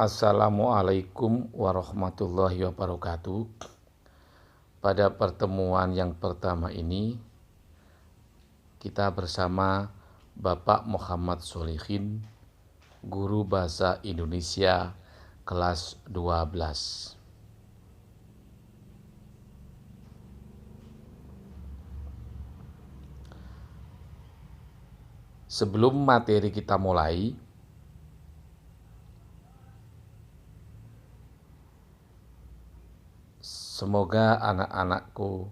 Assalamualaikum warahmatullahi wabarakatuh. Pada pertemuan yang pertama ini, kita bersama Bapak Muhammad Solihin, Guru Bahasa Indonesia kelas 12. Sebelum materi kita mulai, semoga anak-anakku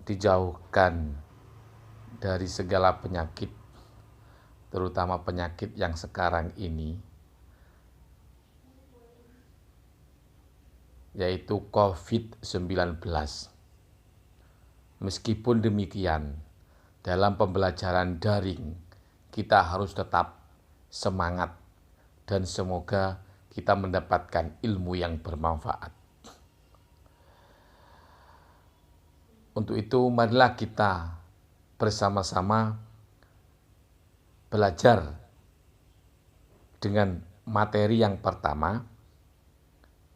dijauhkan dari segala penyakit, terutama penyakit yang sekarang ini, yaitu COVID-19. Meskipun demikian, dalam pembelajaran daring, kita harus tetap semangat dan semoga kita mendapatkan ilmu yang bermanfaat. Untuk itu, marilah kita bersama-sama belajar dengan materi yang pertama,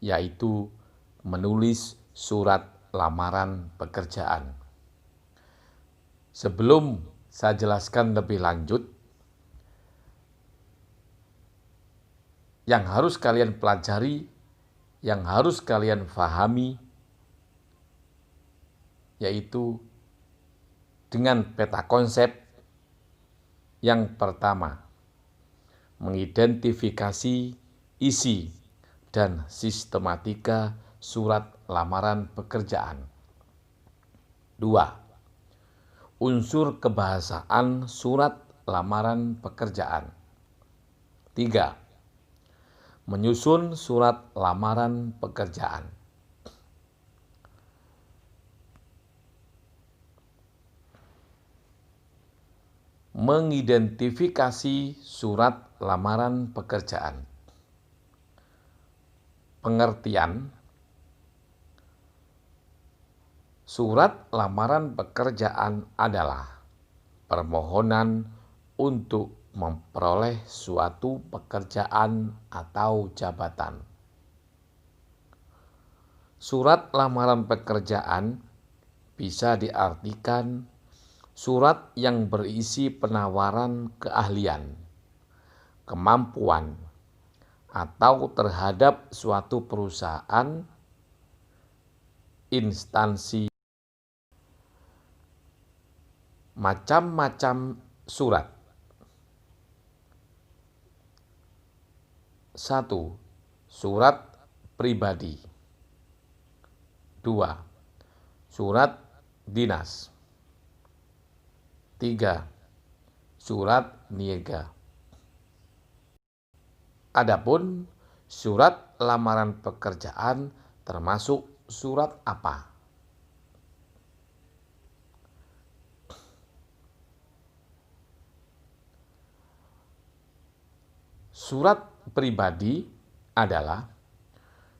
yaitu menulis surat lamaran pekerjaan. Sebelum saya jelaskan lebih lanjut, yang harus kalian pelajari, yang harus kalian pahami, yaitu dengan peta konsep. Yang pertama, mengidentifikasi isi dan sistematika surat lamaran pekerjaan. 2. Unsur kebahasaan surat lamaran pekerjaan. 3. Menyusun surat lamaran pekerjaan. Mengidentifikasi surat lamaran pekerjaan. Pengertian: surat lamaran pekerjaan adalah permohonan untuk memperoleh suatu pekerjaan atau jabatan. Surat lamaran pekerjaan bisa diartikan surat yang berisi penawaran keahlian, kemampuan, atau terhadap suatu perusahaan, instansi. Macam-macam surat. 1. Surat pribadi. 2. Surat dinas. 3. Surat niaga. Adapun surat lamaran pekerjaan termasuk surat apa? Surat pribadi adalah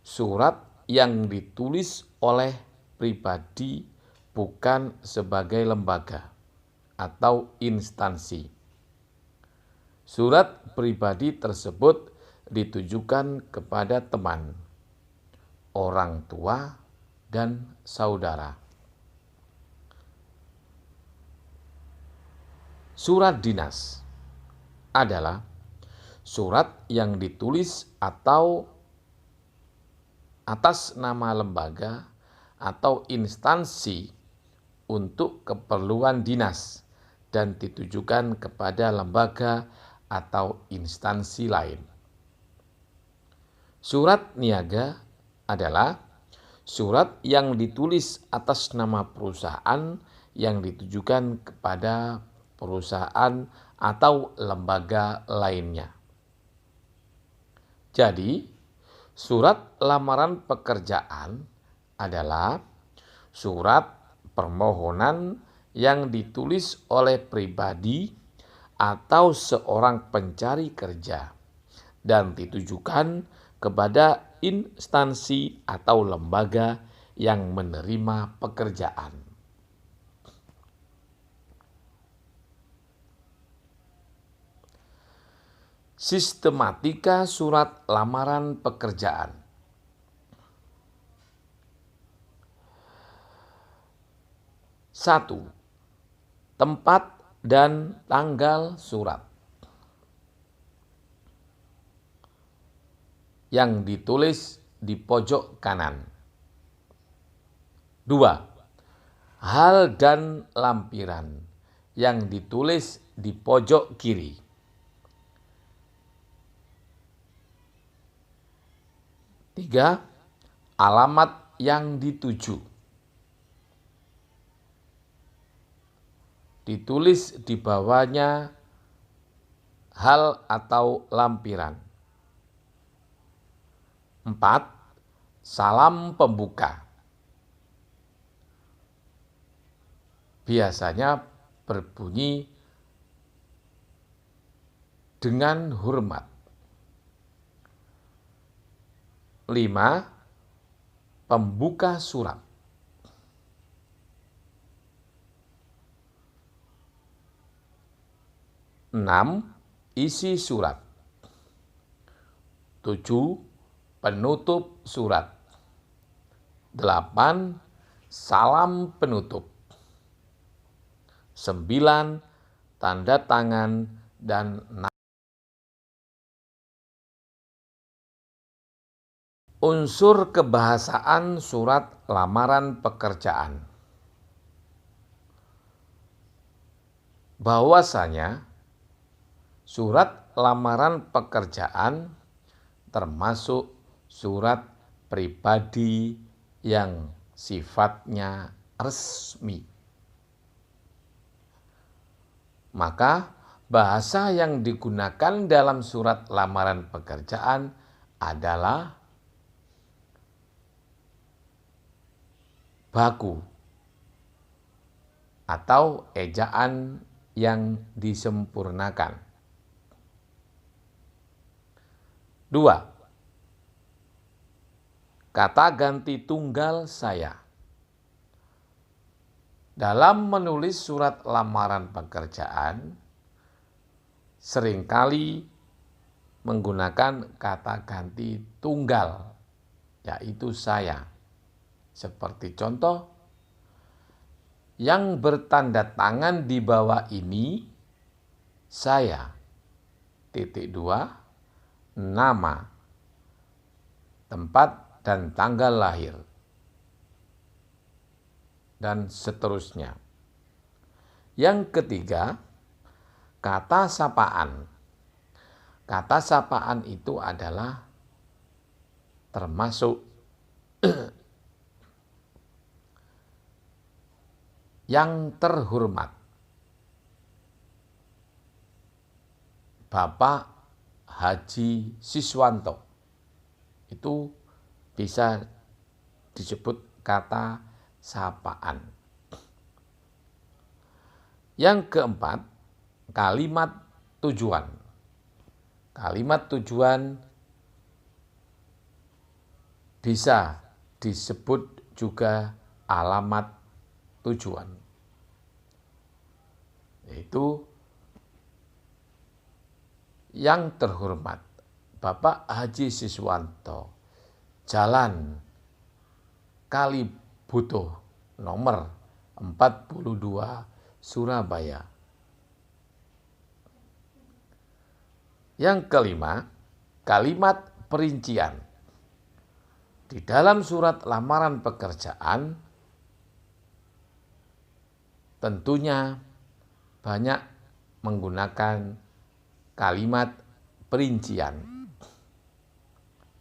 surat yang ditulis oleh pribadi bukan sebagai lembaga atau instansi. Surat pribadi tersebut ditujukan kepada teman, orang tua, dan saudara. Surat dinas adalah surat yang ditulis atau atas nama lembaga atau instansi untuk keperluan dinas dan ditujukan kepada lembaga atau instansi lain. Surat niaga adalah surat yang ditulis atas nama perusahaan yang ditujukan kepada perusahaan atau lembaga lainnya. Jadi, surat lamaran pekerjaan adalah surat permohonan yang ditulis oleh pribadi atau seorang pencari kerja dan ditujukan kepada instansi atau lembaga yang menerima pekerjaan. Sistematika surat lamaran pekerjaan. Satu, tempat dan tanggal surat yang ditulis di pojok kanan. Dua, hal dan lampiran yang ditulis di pojok kiri. Tiga, alamat yang dituju. Ditulis di bawahnya hal atau lampiran. 4. Salam pembuka. Biasanya berbunyi dengan hormat. 5. Pembuka surat. 6. Isi surat. 7. Penutup surat. 8. Salam penutup. 9. Tanda tangan dan unsur kebahasaan surat lamaran pekerjaan. Bahwasanya surat lamaran pekerjaan termasuk surat pribadi yang sifatnya resmi. Maka bahasa yang digunakan dalam surat lamaran pekerjaan adalah baku atau ejaan yang disempurnakan. 2. Kata ganti tunggal saya. Dalam menulis surat lamaran pekerjaan, seringkali menggunakan kata ganti tunggal, yaitu saya. Seperti contoh, yang bertanda tangan di bawah ini, saya, titik 2, nama, tempat dan tanggal lahir, dan seterusnya. Yang ketiga, kata sapaan. Kata sapaan itu adalah termasuk yang terhormat. Bapak Haji Siswanto. Itu bisa disebut kata sapaan. Yang keempat, kalimat tujuan. Kalimat tujuan bisa disebut juga alamat tujuan. Yaitu yang terhormat Bapak Haji Siswanto, Jalan Kalibutuh nomor 42 Surabaya. Yang kelima, kalimat perincian. Di dalam surat lamaran pekerjaan tentunya banyak menggunakan kalimat perincian.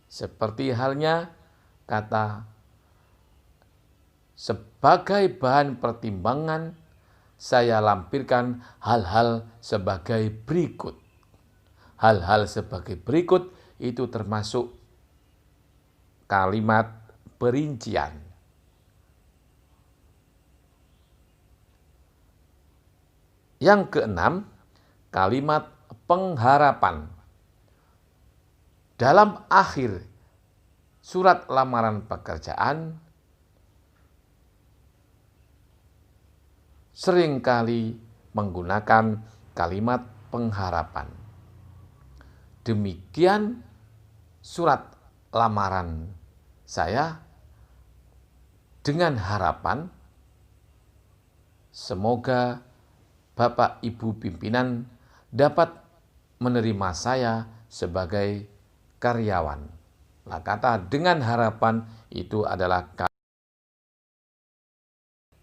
Seperti halnya kata sebagai bahan pertimbangan saya lampirkan hal-hal sebagai berikut. Hal-hal sebagai berikut itu termasuk kalimat perincian. Yang keenam, kalimat pengharapan. Dalam akhir surat lamaran pekerjaan seringkali menggunakan kalimat pengharapan. Demikian surat lamaran saya, dengan harapan semoga Bapak Ibu pimpinan dapat menerima saya sebagai karyawan. Nah, kata dengan harapan itu adalah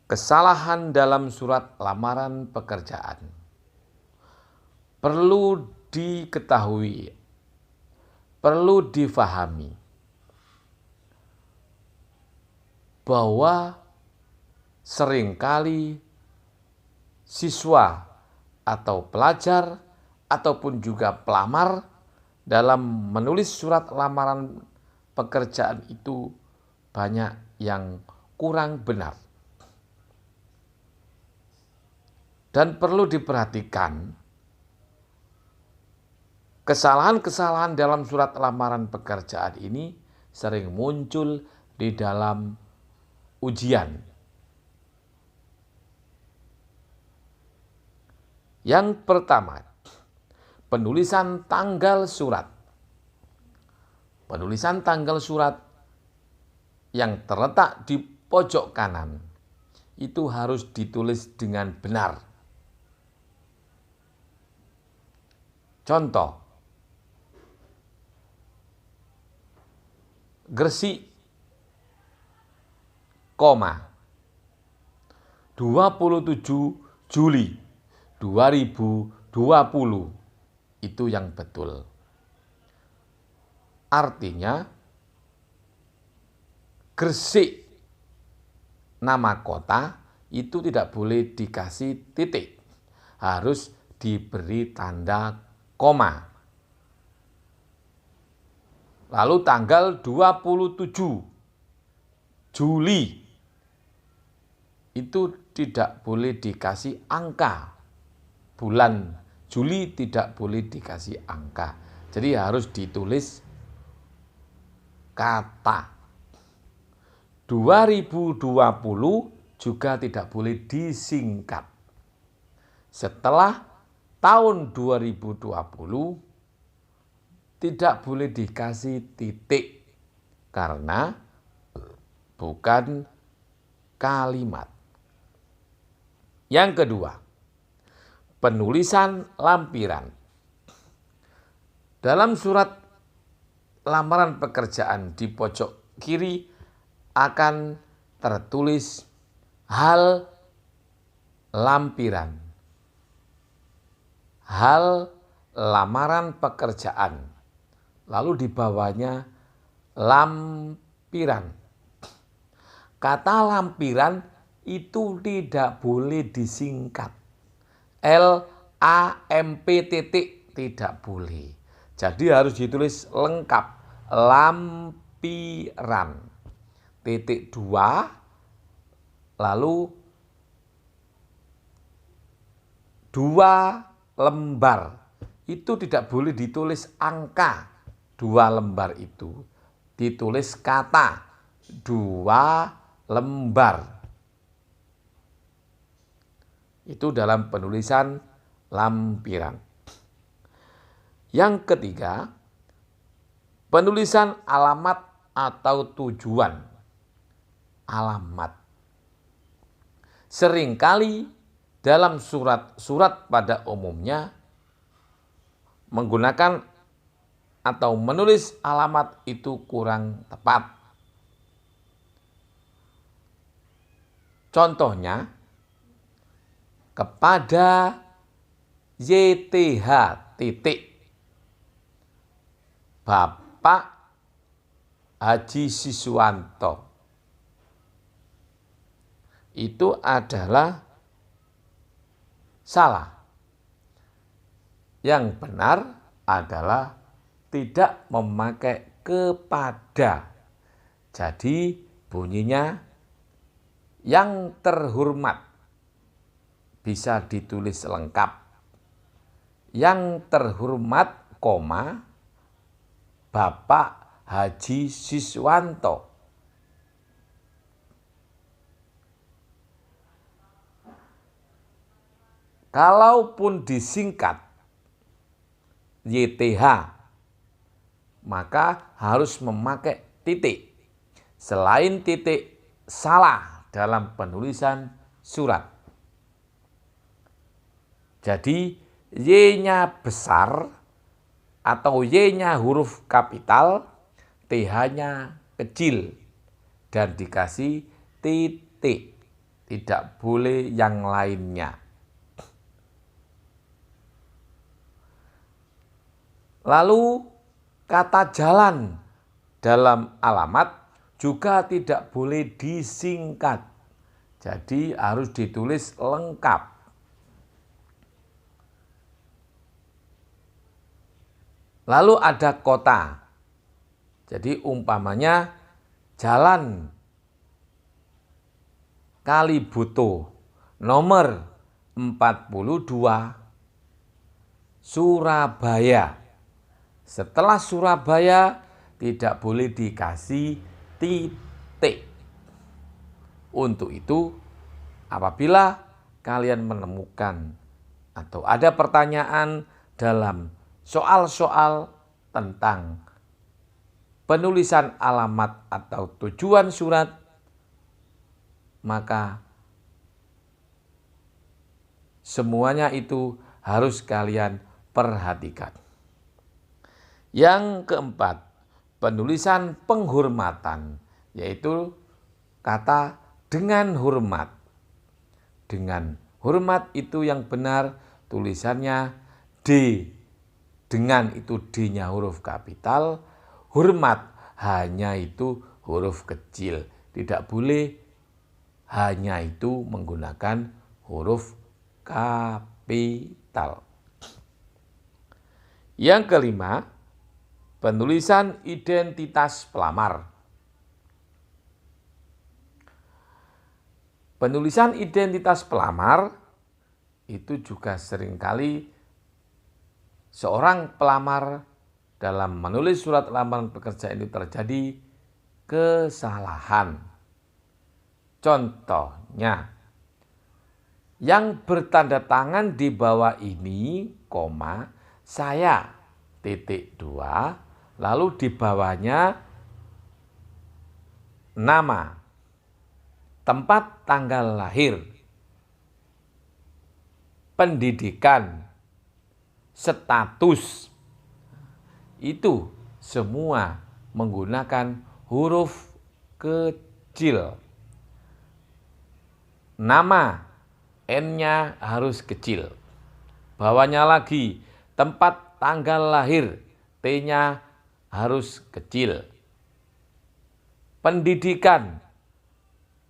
kesalahan dalam surat lamaran pekerjaan. Perlu diketahui, perlu difahami bahwa seringkali siswa atau pelajar ataupun juga pelamar dalam menulis surat lamaran pekerjaan itu banyak yang kurang benar. Dan perlu diperhatikan, kesalahan-kesalahan dalam surat lamaran pekerjaan ini sering muncul di dalam ujian. Yang pertama, penulisan tanggal surat. Penulisan tanggal surat yang terletak di pojok kanan itu harus ditulis dengan benar. Contoh, Gresik, 27 Juli 2020, itu yang betul. Artinya Gresik nama kota itu tidak boleh dikasih titik, harus diberi tanda koma. Lalu tanggal 27 Juli itu tidak boleh dikasih angka. Bulan Juli tidak boleh dikasih angka. Jadi harus ditulis kata. 2020 juga tidak boleh disingkat. Setelah tahun 2020 tidak boleh dikasih titik karena bukan kalimat. Yang kedua, penulisan lampiran. Dalam surat lamaran pekerjaan di pojok kiri akan tertulis hal lampiran. Hal lamaran pekerjaan. Lalu di bawahnya lampiran. Kata lampiran itu tidak boleh disingkat. LAMP titik tidak boleh. Jadi harus ditulis lengkap. Lampiran. Titik 2 lalu 2 lembar. Itu tidak boleh ditulis angka. 2 lembar itu ditulis kata 2 lembar. Itu dalam penulisan lampiran. Yang ketiga, penulisan alamat atau tujuan. Alamat. Seringkali dalam surat-surat pada umumnya menggunakan atau menulis alamat itu kurang tepat. Contohnya, kepada YTH titik Bapak Haji Siswanto. Itu adalah salah. Yang benar adalah tidak memakai kepada. Jadi bunyinya yang terhormat bisa ditulis lengkap. Yang terhormat, koma, Bapak Haji Siswanto. Kalaupun disingkat YTH maka harus memakai titik. Selain titik, salah dalam penulisan surat. Jadi Y-nya besar atau Y-nya huruf kapital, TH-nya kecil dan dikasih titik. Tidak boleh yang lainnya. Lalu kata jalan dalam alamat juga tidak boleh disingkat. Jadi harus ditulis lengkap. Lalu ada kota. Jadi umpamanya jalan Kalibuto nomor 42 Surabaya. Setelah Surabaya tidak boleh dikasih titik. Untuk itu, apabila kalian menemukan atau ada pertanyaan dalam soal-soal tentang penulisan alamat atau tujuan surat, maka semuanya itu harus kalian perhatikan. Yang keempat, penulisan penghormatan, yaitu kata dengan hormat. Dengan hormat itu yang benar tulisannya D. Dengan itu D-nya huruf kapital, hormat hanya itu huruf kecil. Tidak boleh hanya itu menggunakan huruf kapital. Yang kelima, penulisan identitas pelamar. Penulisan identitas pelamar itu juga seringkali seorang pelamar dalam menulis surat lamaran pekerjaan itu terjadi kesalahan. Contohnya, yang bertanda tangan di bawah ini, koma, saya, titik 2, lalu di bawahnya nama, tempat tanggal lahir, pendidikan, status, itu semua menggunakan huruf kecil. Nama, N-nya harus kecil. Bawahnya lagi, tempat tanggal lahir, T-nya harus kecil. Pendidikan,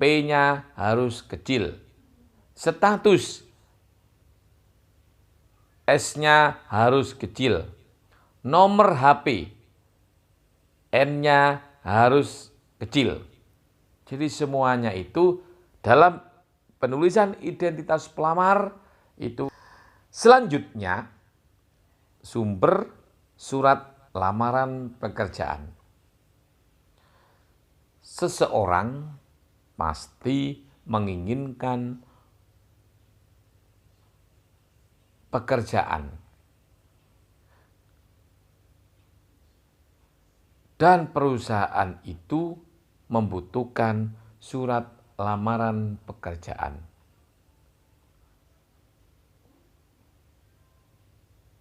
P-nya harus kecil. Status, S-nya harus kecil. Nomor HP, N-nya harus kecil. Jadi semuanya itu dalam penulisan identitas pelamar itu. Selanjutnya, sumber surat lamaran pekerjaan. Seseorang pasti menginginkan pekerjaan dan perusahaan itu membutuhkan surat lamaran pekerjaan.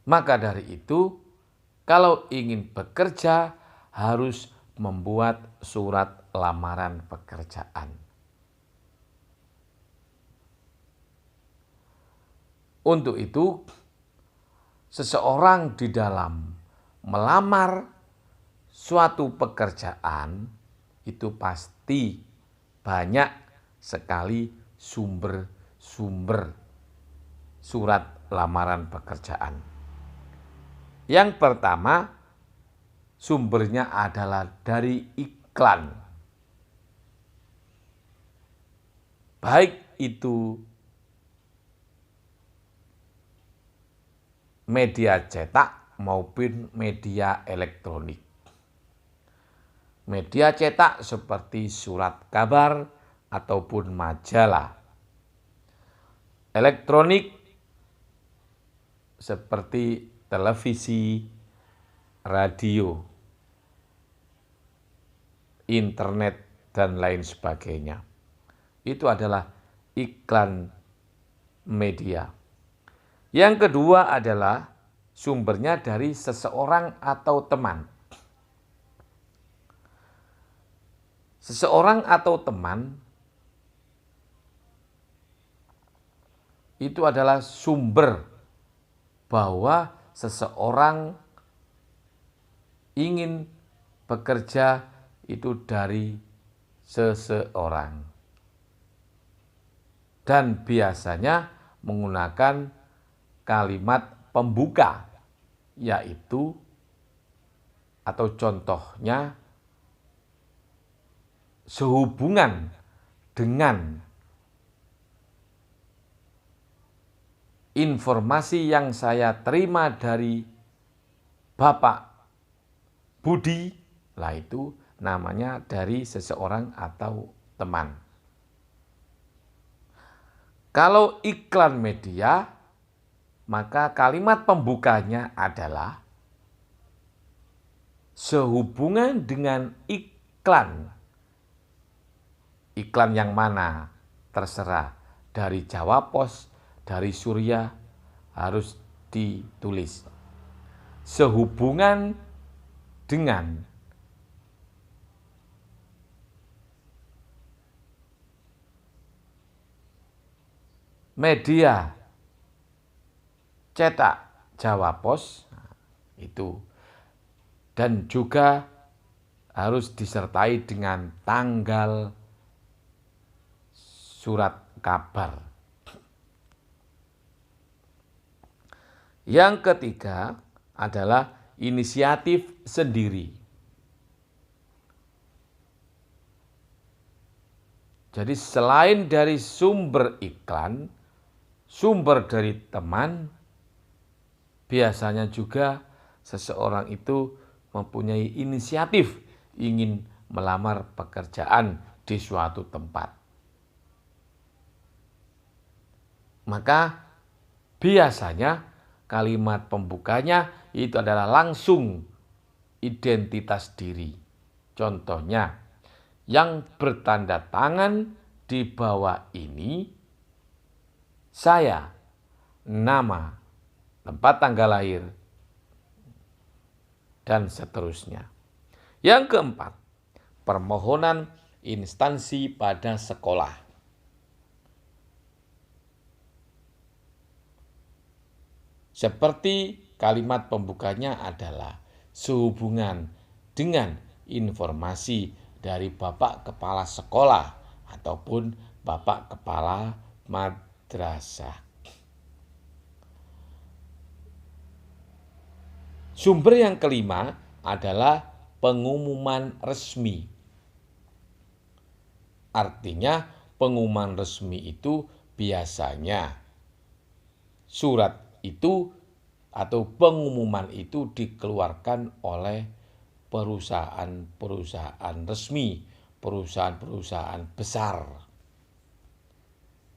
Maka dari itu, kalau ingin bekerja harus membuat surat lamaran pekerjaan. Untuk itu, seseorang di dalam melamar suatu pekerjaan itu pasti banyak sekali sumber-sumber surat lamaran pekerjaan. Yang pertama, sumbernya adalah dari iklan. Baik itu media cetak maupun media elektronik. Media cetak seperti surat kabar ataupun majalah. Elektronik seperti televisi, radio. internet, dan lain sebagainya. Itu adalah iklan media. Yang kedua adalah sumbernya dari seseorang atau teman. Seseorang atau teman itu adalah sumber bahwa seseorang ingin bekerja itu dari seseorang. Dan biasanya menggunakan kalimat pembuka, yaitu atau contohnya sehubungan dengan informasi yang saya terima dari Bapak Budi, lah itu namanya dari seseorang atau teman. Kalau iklan media, maka kalimat pembukanya adalah sehubungan dengan iklan. Iklan yang mana? Terserah. Dari Jawa Pos, dari Surya, harus ditulis. Sehubungan dengan media cetak Jawa Pos, itu, dan juga harus disertai dengan tanggal surat kabar. Yang ketiga adalah inisiatif sendiri. Jadi selain dari sumber iklan, sumber dari teman, biasanya juga seseorang itu mempunyai inisiatif ingin melamar pekerjaan di suatu tempat. Maka biasanya kalimat pembukanya itu adalah langsung identitas diri. Contohnya, yang bertanda tangan di bawah ini, saya, nama, tempat tanggal lahir, dan seterusnya. Yang keempat, permohonan instansi pada sekolah. Seperti kalimat pembukanya adalah sehubungan dengan informasi dari Bapak Kepala Sekolah ataupun Bapak Kepala Madrasah. Sumber yang kelima adalah pengumuman resmi. Artinya pengumuman resmi itu biasanya surat itu atau pengumuman itu dikeluarkan oleh perusahaan-perusahaan resmi, perusahaan-perusahaan besar.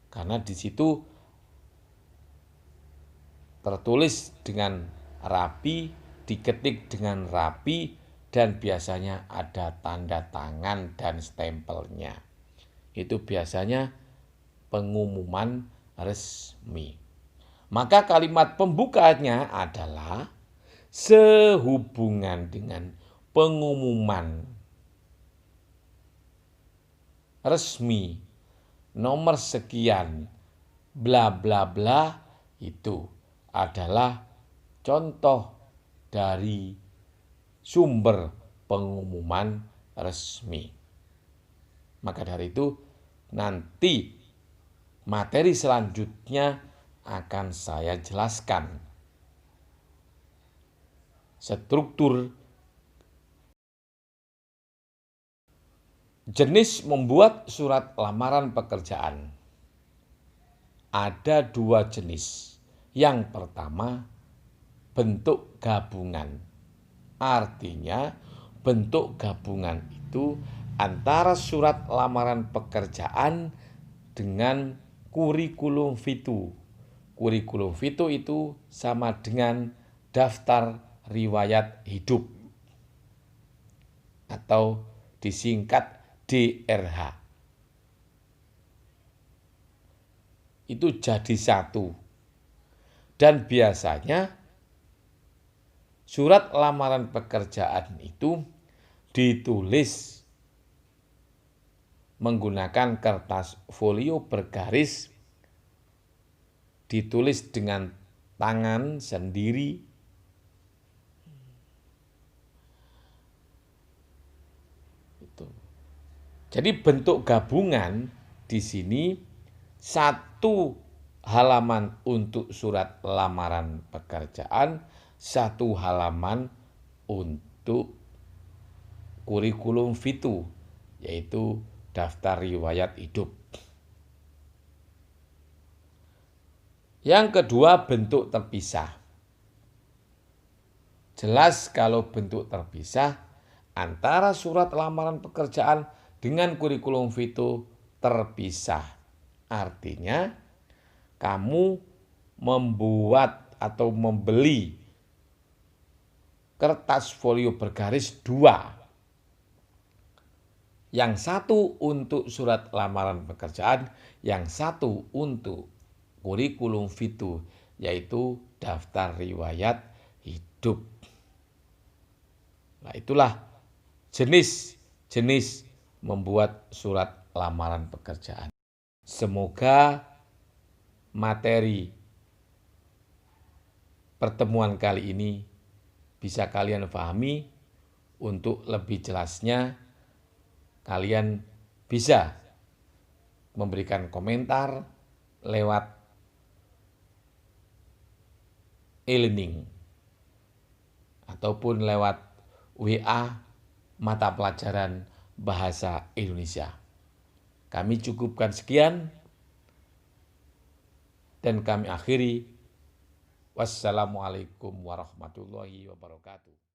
Karena di situ tertulis dengan rapi, diketik dengan rapi, dan biasanya ada tanda tangan dan stempelnya. Itu biasanya pengumuman resmi. Maka kalimat pembukanya adalah sehubungan dengan pengumuman resmi nomor sekian bla bla bla, itu adalah contoh dari sumber pengumuman resmi. Maka dari itu nanti materi selanjutnya akan saya jelaskan struktur jenis membuat surat lamaran pekerjaan. Ada dua jenis. Yang pertama, bentuk gabungan. Artinya, bentuk gabungan itu antara surat lamaran pekerjaan dengan kurikulum vitae. Kurikulum vitae itu sama dengan daftar riwayat hidup atau disingkat DRH. Itu jadi satu. Dan biasanya surat lamaran pekerjaan itu ditulis menggunakan kertas folio bergaris, ditulis dengan tangan sendiri. Jadi bentuk gabungan di sini satu halaman untuk surat lamaran pekerjaan, satu halaman untuk kurikulum vitae, yaitu daftar riwayat hidup. Yang kedua, bentuk terpisah. Jelas kalau bentuk terpisah antara surat lamaran pekerjaan dengan kurikulum vitae terpisah. Artinya kamu membuat atau membeli kertas folio bergaris dua. Yang satu untuk surat lamaran pekerjaan, yang satu untuk kurikulum vitae, yaitu daftar riwayat hidup. Nah, itulah jenis-jenis membuat surat lamaran pekerjaan. Semoga materi pertemuan kali ini bisa kalian pahami. Untuk lebih jelasnya, kalian bisa memberikan komentar lewat e-learning ataupun lewat WA mata pelajaran Bahasa Indonesia. Kami cukupkan sekian dan kami akhiri. Wassalamualaikum warahmatullahi wabarakatuh.